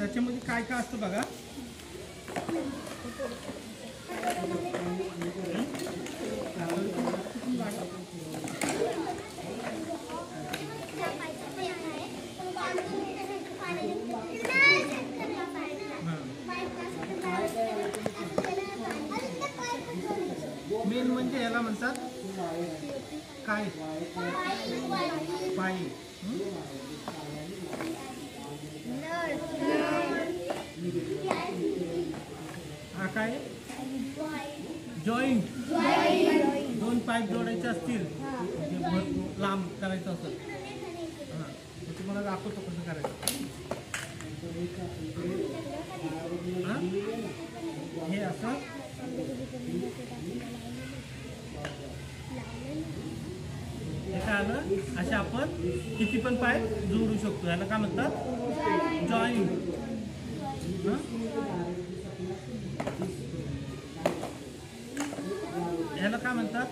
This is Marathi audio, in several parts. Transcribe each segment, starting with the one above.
त्याच्यामध्ये काय काय असतं बघा. मेन म्हणजे याला म्हणतात काय पाईप. हा काय जॉईंट. दोन पाईप जोडायचे असतील म्हणजे भरपूर लांब करायचं असेल. हां तुम्हाला दाखवतो कसं करायचं. हां हे असं हे काय आलं. असे आपण किती पण पाईप जोडू शकतो. याला काय म्हणतात जॉईंट. ह्याला काय म्हणतात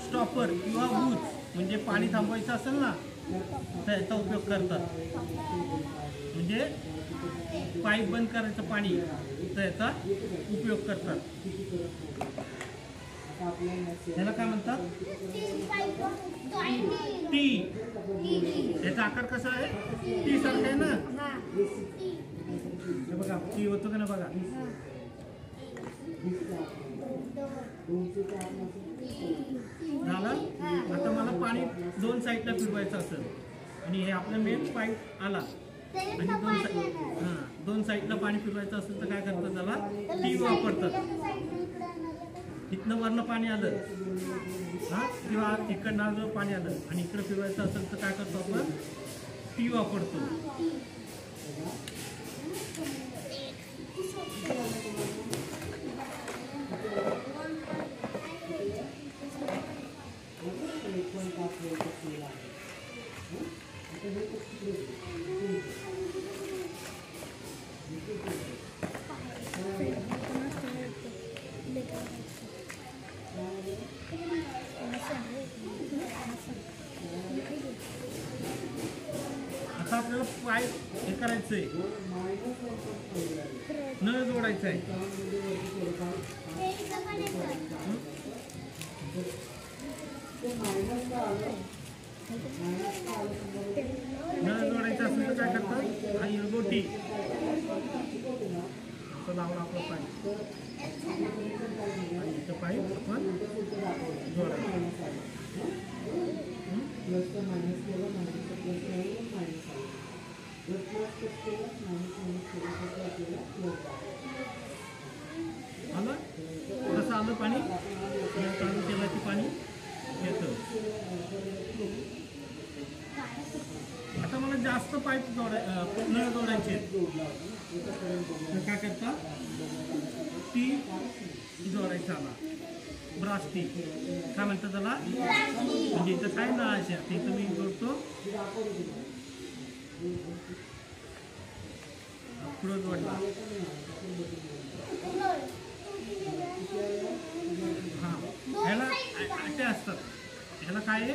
स्टॉपर किंवा बूथ. म्हणजे पाणी थांबवायचं असेल ना तर याचा उपयोग करतात. म्हणजे पाईप बंद करायचं पाणी तर याचा उपयोग करतात. ह्याला काय म्हणतात टी. याचा आकार कसा आहे टी सारखा आहे ना. हे बघा टी होतो का ना बघा. झालं. आता मला पाणी दोन साईडला फिरवायचं असेल आणि हे आपलं मेन पाईप आला आणि दोन साईडला पाणी फिरवायचं असेल तर काय करतात त्याला टी वापरतात. इथनं वरनं पाणी आलं हां किंवा इकडनं जर पाणी आलं आणि इकडं फिरवायचं असेल तर काय करतो आपण टी वापरतो. आता आपल्याला पाईप हे करायचंय नळ जोडायचं आहे. नळ जोडायचं असेल तर काय करतात आणि गोटी असं लावलं आपलं पाईप आणि इथं पाईप आपण जोडायचं. आलं कसं आलं पाणी चालू केलं की पाणी येतं. आता मला जास्त पाईप नळ जोडायचे तर काय करता टी जोडायचा आला. ब्रास टी काय म्हणतात त्याला. म्हणजे इथं काय ना अशा ते तुम्ही जोडतो पुढं जोडला. हां ह्याला आटे असतात. ह्याला काय आहे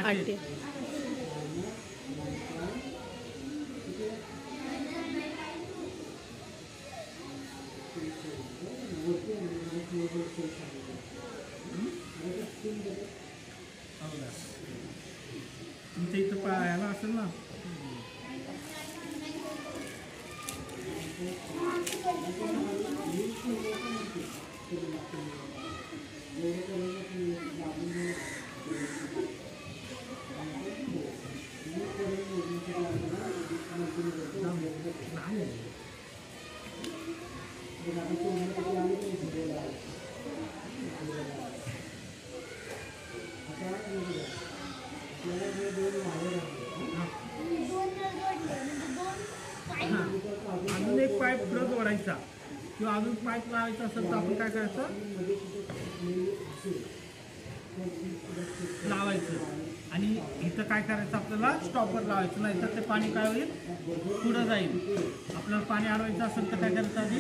आटे. तुमच्या इथं ह्याला असेल ना अजून एक पाईप पुढे जोडायचा किंवा अजून पाईप लावायचा असेल तर आपण काय करायचं लावायचं आणि इथं काय करायचं आपल्याला स्टॉपर लावायचं. नाही तर ते पाणी काय होईल पुढं जाईल. आपल्याला पाणी अडवायचं असेल तर काय करायचं आधी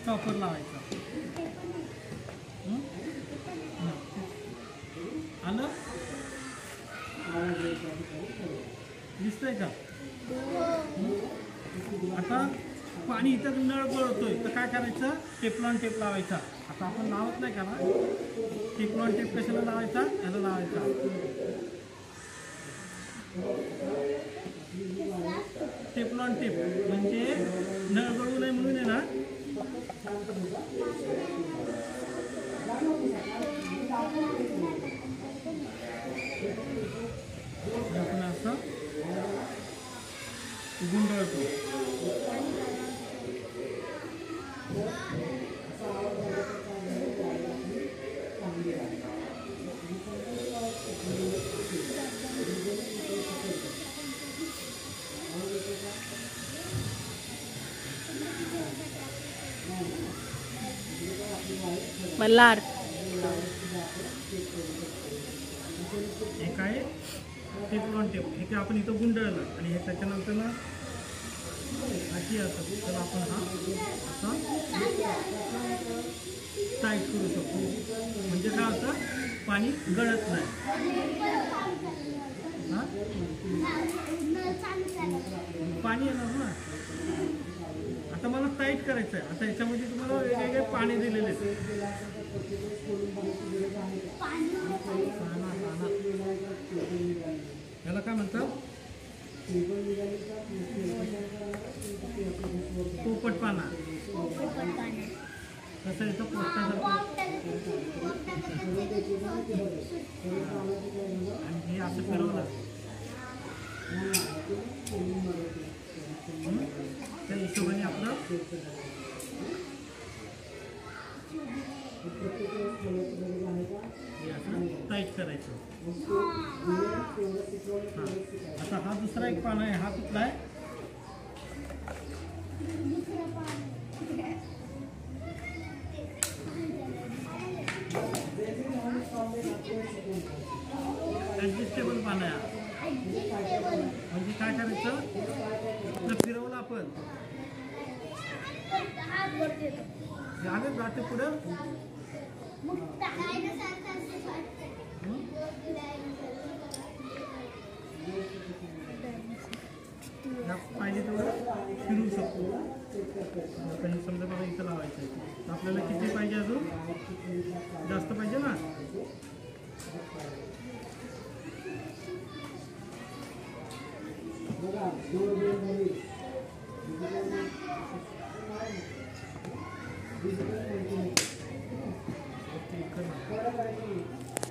स्टॉपर लावायचं. आलं दिसतंय का? आता पाणी इथं नळ गळतोय तर काय करायचं? टेफ्लॉन टेप लावायचा. आता आपण लावत नाही का ना? टेफ्लॉन टेप कशाला लावायचा? याला लावायचा. टेफ्लॉन टेप म्हणजे नळ गळू नये म्हणून आहे ना. आपण असं गुंडळतो. मल्हार हे काय टेफ्लॉन टेप हे काय आपण इथं गुंडळलं आणि हे त्याच्यानंतर ना अशी असतं तर आपण हा असा टाईट करू शकतो. म्हणजे काय होतं? पाणी गळत नाही. हां पाणी येणार ना. आता मला टाईट करायचं आहे. आता याच्यामध्ये तुम्हाला वेगवेगळे पाणी दिलेले आहेत. याला काय म्हणतात? पोपट पाना. कसं येतं? पोपटासारखं. आणि हे असं फिरवलं त्या हिशोबाने आपलं टाईट करायचं. आता हा दुसरा एक पान आहे. हा कुठला आहे? ऍडजस्टेबल पान आहे. म्हणजे काय करायचं? फिरवलं आपण झालं जाते पुढं. पाहिजे तेवढं फिरू शकतो. काही समजा बघा इथं लावायचं आहे. आपल्याला किती पाहिजे? अजून जास्त पाहिजे ना. ओके.